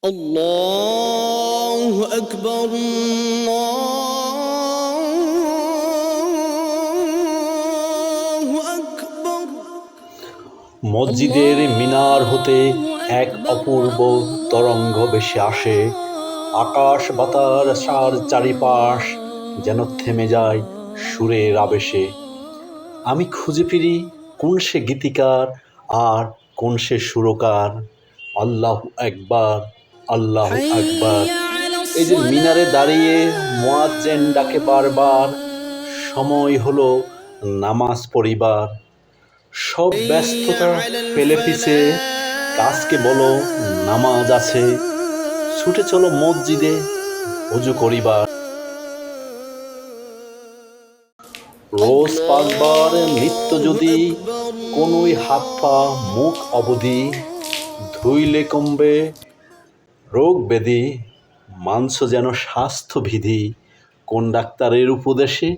الله أكبر الله أكبر মসজিদের মিনার হতে এক অপূর্ব তরঙ্গ ভেসে আসে। আকাশ বাতাস চারিপাশ যেন থেমে যায় সুরের আবেশে। আমি খুঁজে ফিরি কোন সে গীতিকার আর কোন সে সুরকার। আল্লাহু আকবার, আল্লাহু আকবার। এই যে মিনারে দাঁড়িয়ে মুয়াজ্জিন ডাকে বারবার, সময় হলো নামাজ পড়িবার। সব ব্যস্ততা ফেলে পিছে কাজকে বলো নামাজ আছে, ছুটে চলো মসজিদে ওযু করিবার। রোজ 5 বার নিত্য যদি কোনোই হাত পা মুখ অবধি, ধুইলে কমবে রোগ ব্যাধি, মানছ যেন স্বাস্থ্যবিধি। কোন ডাক্তারের উপদেশে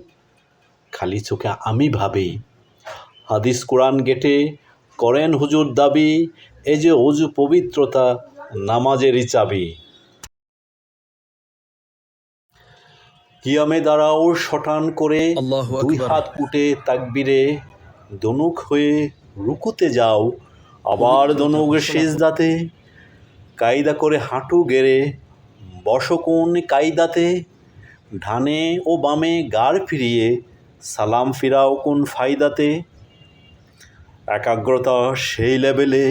খালি চোখে আমি ভাবি, হাদিস কোরআন ঘেঁটে করেন হুজুর দাবি, এই যে অজু পবিত্রতা নামাজেরই চাবি। কিয়ামে দাঁড়াও শটান করে, দুই হাত উঠে তাকবীরে, দনুক হয়ে রুকুতে যাও, আবার দনুক সিজদাতে, কায়দা করে হাঁটু গেড়ে বসো কোন কায়দাতে, ডানে ও বামে গাড় ফিরিয়ে সালাম ফিরাও কোন ফায়দাতে। একাগ্রতা সেই লেভেলে,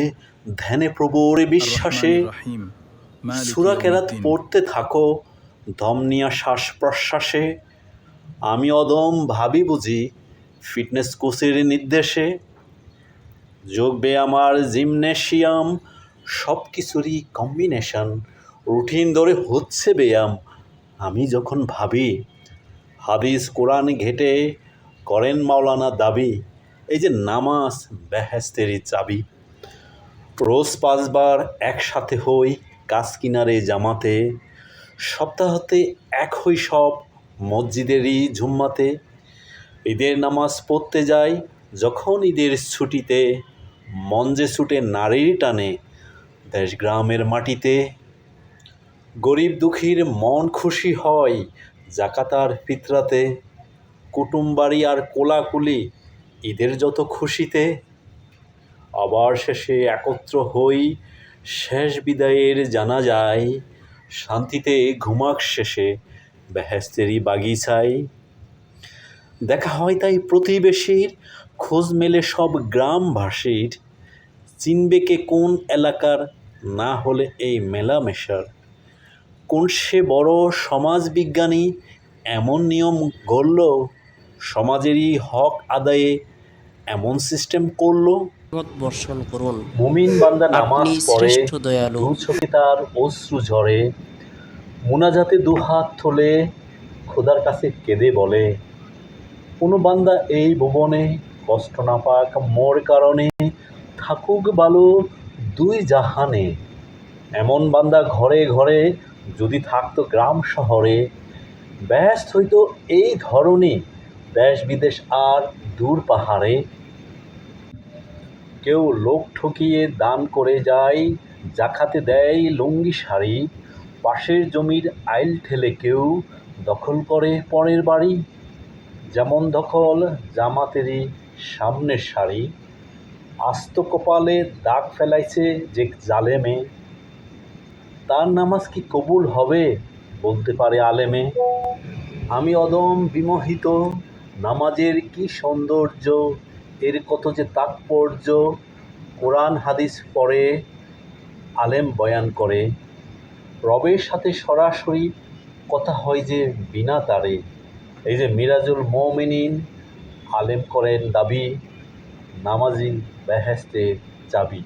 ধ্যানে প্রবর বিশ্বাসে, সূরা কেরাত পড়তে থাকো দম নিয়া শ্বাস প্রশ্বাসে। আমি অদম ভাবি বুঝি ফিটনেস কোচের নির্দেশে, যোগ ব্যায়াম আর জিমনেশিয়াম সব কিছুরই কম্বিনেশন, রুটিন ধরে হচ্ছে ব্যায়াম। আমি যখন ভাবি হাদিস কোরআন ঘেঁটে করেন মাওলানা দাবি, এই যে নামাজ বেহেশতেরই চাবি। রোজ 5 বার একসাথে হই কাজ কিনারে জামাতে, সপ্তাহতে এক হই সব মসজিদেরই ঝুম্মাতে। ঈদের নামাজ পড়তে যাই যখন ঈদের ছুটিতে, মন যে ছুটে নারীর টানে দেশ গ্রামের মাটিতে। গরিব দুঃখীর মন খুশি হয় যাকাত আর ফিতরাতে, কুটুম বাড়ি আর কোলাকুলি ঈদের যত খুশিতে। আবার শেষে একত্র হই শেষ বিদায়ের জানাজায়, শান্তিতে ঘুমাক শেষে বেহেশতেরই বাগিচায়। দেখা হয় তাই প্রতিবেশীর, খোঁজ মেলে সব গ্রামবাসীর, চিনবে কে কোন এলাকার না হলে এই মেলামেশার। কোন সে বড় সমাজবিজ্ঞানী এমন নিয়ম গড়ল, সমাজেরই হক আদায়ে এমন সিস্টেম করলো। বর্ষণ করুন, মুমিন বান্দা নামাজ আপনি পড়ে, শ্রেষ্ঠ দয়ালু। দু চোখে তার অশ্রু ঝরে, মুনাজাতে দুহাত তোলে, খোদার কাছে কেঁদে বলে, কোনো বান্দা এই ভুবনে কষ্ট না পাক মোর কারণে, থাকুক ভালো দুই জাহানে। এমন বান্দা ঘরে ঘরে যদি থাকতো গ্রাম শহরে, ব্যস্ত হইতো এই ধরনী দেশ বিদেশ আর দূর পাহাড়ে। কেউ লোক ঠকিয়ে দান করে যায়, জাকাতে দেয় লুঙ্গি শাড়ি, পাশের জমির আইল ঠেলে কেউ দখল করে পরের বাড়ি। যেমন দখল জামাতেরই সামনের সারি, আস্ত কপালে দাগ ফেলাইছে যে জালেমে, তার নামাজ কি কবুল হবে বলতে পারে আলেমে। আমি অদম বিমোহিত নামাজের কি সৌন্দর্য, এর কত যে তাৎপর্য, কোরআন হাদিস পড়ে আলেম বয়ান করে, রবের সাথে সরাসরি কথা হয় যে বিনা তারে। এই যে মিরাজুল মুমিনিন আলেম করেন দাবি, নামাজি বেহেশতের চাবি।